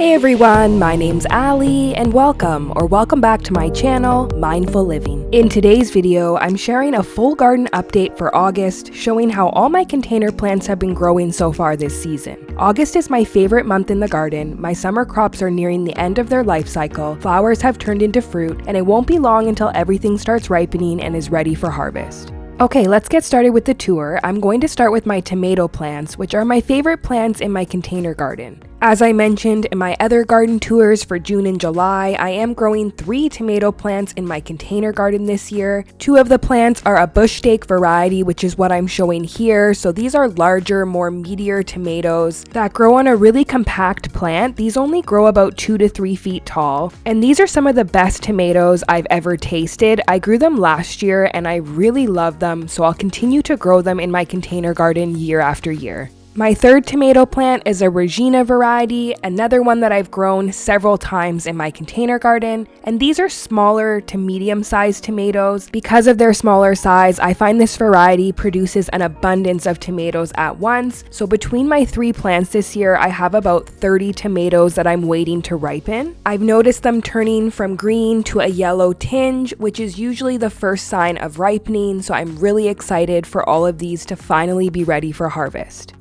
Hey everyone, my name's Ali and welcome back to my channel, Mindful Living. In today's video, I'm sharing a full garden update for August, showing how all my container plants have been growing so far this season. August is my favorite month in the garden. My summer crops are nearing the end of their life cycle, flowers have turned into fruit, and it won't be long until everything starts ripening and is ready for harvest. Okay, let's get started with the tour. I'm going to start with my tomato plants, which are my favorite plants in my container garden. As I mentioned in my other garden tours for June and July, I am growing 3 tomato plants in my container garden this year. 2 of the plants are a bush steak variety, which is what I'm showing here. So these are larger, more meatier tomatoes that grow on a really compact plant. These only grow about 2 to 3 feet tall. And these are some of the best tomatoes I've ever tasted. I grew them last year and I really love them, so I'll continue to grow them in my container garden year after year. My third tomato plant is a Regina variety, another one that I've grown several times in my container garden, and these are smaller to medium-sized tomatoes. Because of their smaller size, I find this variety produces an abundance of tomatoes at once, so between my 3 plants this year, I have about 30 tomatoes that I'm waiting to ripen. I've noticed them turning from green to a yellow tinge, which is usually the first sign of ripening, so I'm really excited for all of these to finally be ready for harvest.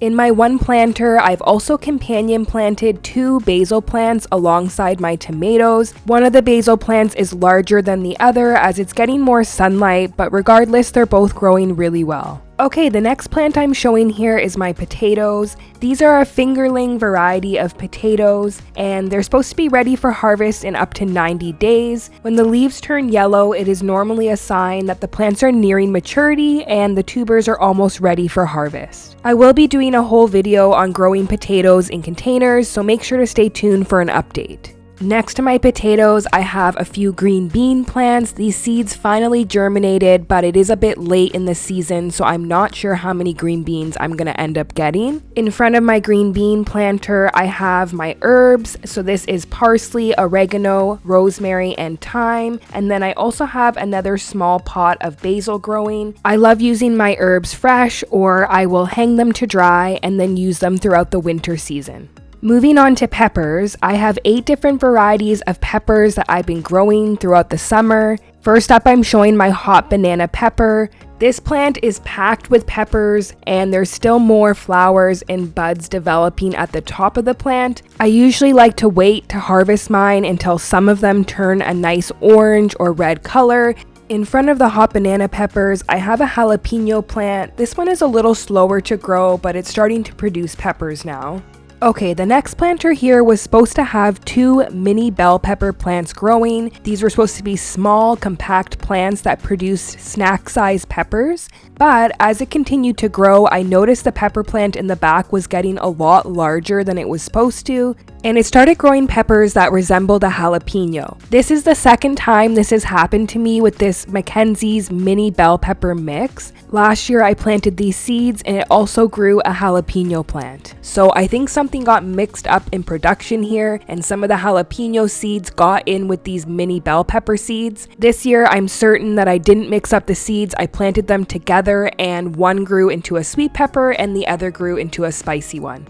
In my one planter, I've also companion planted 2 basil plants alongside my tomatoes. One of the basil plants is larger than the other as it's getting more sunlight, but regardless, they're both growing really well. Okay, the next plant I'm showing here is my potatoes. These are a fingerling variety of potatoes, and they're supposed to be ready for harvest in up to 90 days. When the leaves turn yellow, it is normally a sign that the plants are nearing maturity and the tubers are almost ready for harvest. I will be doing a whole video on growing potatoes in containers, so make sure to stay tuned for an update. Next to my potatoes, I have a few green bean plants. These seeds finally germinated, but it is a bit late in the season, so I'm not sure how many green beans I'm going to end up getting. In front of my green bean planter, I have my herbs. So this is parsley, oregano, rosemary, and thyme. And then I also have another small pot of basil growing. I love using my herbs fresh, or I will hang them to dry and then use them throughout the winter season. Moving on to peppers, I have 8 different varieties of peppers that I've been growing throughout the summer. First up, I'm showing my hot banana pepper. This plant is packed with peppers and there's still more flowers and buds developing at the top of the plant. I usually like to wait to harvest mine until some of them turn a nice orange or red color. In front of the hot banana peppers, I have a jalapeno plant. This one is a little slower to grow, but it's starting to produce peppers now. Okay, the next planter here was supposed to have 2 mini bell pepper plants growing. These were supposed to be small, compact plants that produced snack-sized peppers. But as it continued to grow, I noticed the pepper plant in the back was getting a lot larger than it was supposed to, and it started growing peppers that resembled a jalapeno. This is the second time this has happened to me with this Mackenzie's mini bell pepper mix. Last year I planted these seeds and it also grew a jalapeno plant. So I think something got mixed up in production here and some of the jalapeno seeds got in with these mini bell pepper seeds. This year I'm certain that I didn't mix up the seeds. I planted them together and one grew into a sweet pepper and the other grew into a spicy one.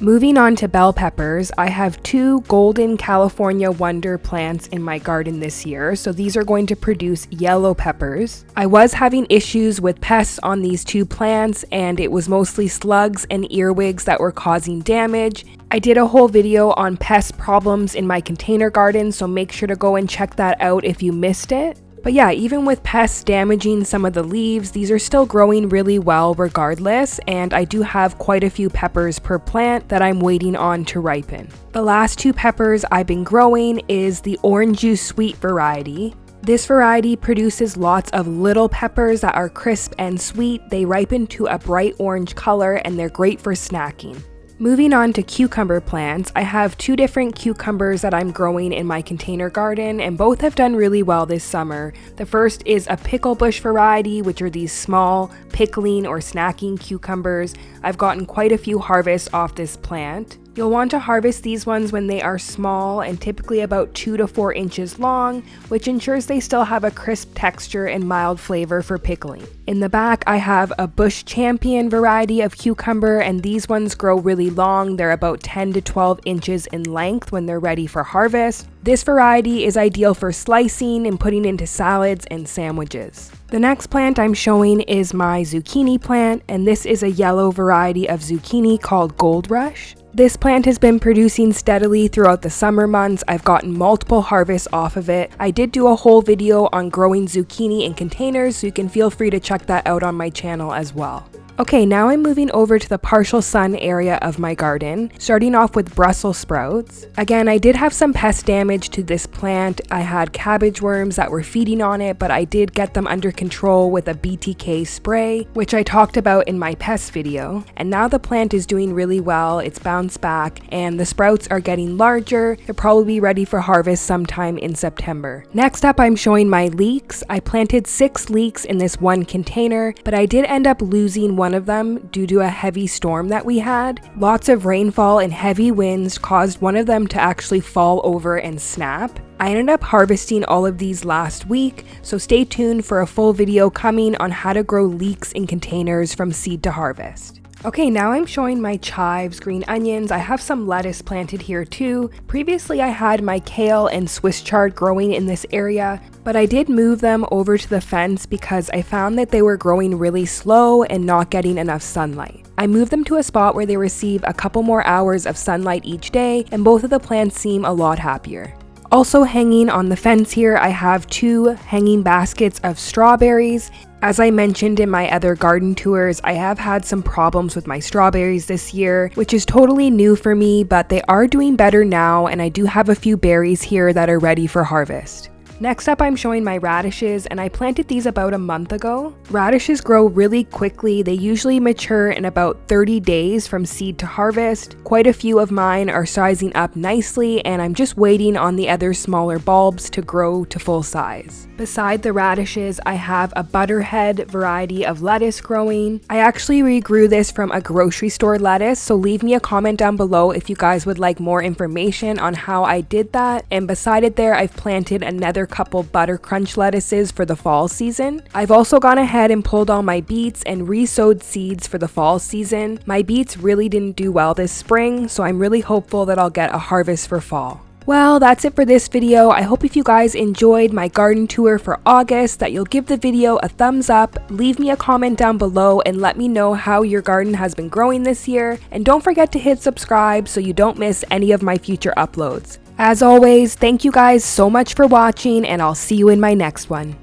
Moving on to bell peppers, I have 2 golden California Wonder plants in my garden this year, so these are going to produce yellow peppers. I was having issues with pests on these 2 plants, and it was mostly slugs and earwigs that were causing damage. I did a whole video on pest problems in my container garden, so make sure to go and check that out if you missed it. But yeah, even with pests damaging some of the leaves, these are still growing really well regardless, and I do have quite a few peppers per plant that I'm waiting on to ripen. The last 2 peppers I've been growing is the orange juice sweet variety. This variety produces lots of little peppers that are crisp and sweet. They ripen to a bright orange color and they're great for snacking. Moving on to cucumber plants, I have 2 different cucumbers that I'm growing in my container garden and both have done really well this summer. The first is a pickle bush variety, which are these small pickling or snacking cucumbers. I've gotten quite a few harvests off this plant. You'll want to harvest these ones when they are small and typically about 2 to 4 inches long, which ensures they still have a crisp texture and mild flavor for pickling. In the back, I have a Bush Champion variety of cucumber, and these ones grow really long. They're about 10 to 12 inches in length when they're ready for harvest. This variety is ideal for slicing and putting into salads and sandwiches. The next plant I'm showing is my zucchini plant, and this is a yellow variety of zucchini called Gold Rush. This plant has been producing steadily throughout the summer months. I've gotten multiple harvests off of it. I did do a whole video on growing zucchini in containers, so you can feel free to check that out on my channel as well. Okay, now I'm moving over to the partial sun area of my garden, starting off with Brussels sprouts. Again, I did have some pest damage to this plant. I had cabbage worms that were feeding on it, but I did get them under control with a BTK spray, which I talked about in my pest video. And now the plant is doing really well. It's bounced back and the sprouts are getting larger. They'll probably be ready for harvest sometime in September. Next up, I'm showing my leeks. I planted 6 leeks in this one container, but I did end up losing one of them due to a heavy storm that we had. Lots of rainfall and heavy winds caused one of them to actually fall over and snap. I ended up harvesting all of these last week, so stay tuned for a full video coming on how to grow leeks in containers from seed to harvest. Okay, now I'm showing my chives, green onions. I have some lettuce planted here too. Previously I had my kale and Swiss chard growing in this area, but I did move them over to the fence because I found that they were growing really slow and not getting enough sunlight. I moved them to a spot where they receive a couple more hours of sunlight each day, and both of the plants seem a lot happier. Also hanging on the fence here, I have 2 hanging baskets of strawberries. As I mentioned in my other garden tours, I have had some problems with my strawberries this year, which is totally new for me, but they are doing better now, and I do have a few berries here that are ready for harvest. Next up, I'm showing my radishes, and I planted these about a month ago. Radishes grow really quickly. They usually mature in about 30 days from seed to harvest. Quite a few of mine are sizing up nicely, and I'm just waiting on the other smaller bulbs to grow to full size. Beside the radishes, I have a butterhead variety of lettuce growing. I actually regrew this from a grocery store lettuce, so leave me a comment down below if you guys would like more information on how I did that. And beside it there, I've planted another couple butter crunch lettuces for the fall season. I've also gone ahead and pulled all my beets and re-sowed seeds for the fall season. My beets really didn't do well this spring, so I'm really hopeful that I'll get a harvest for fall. Well, that's it for this video. I hope if you guys enjoyed my garden tour for August that you'll give the video a thumbs up, leave me a comment down below and let me know how your garden has been growing this year, and don't forget to hit subscribe so you don't miss any of my future uploads. As always, thank you guys so much for watching, and I'll see you in my next one.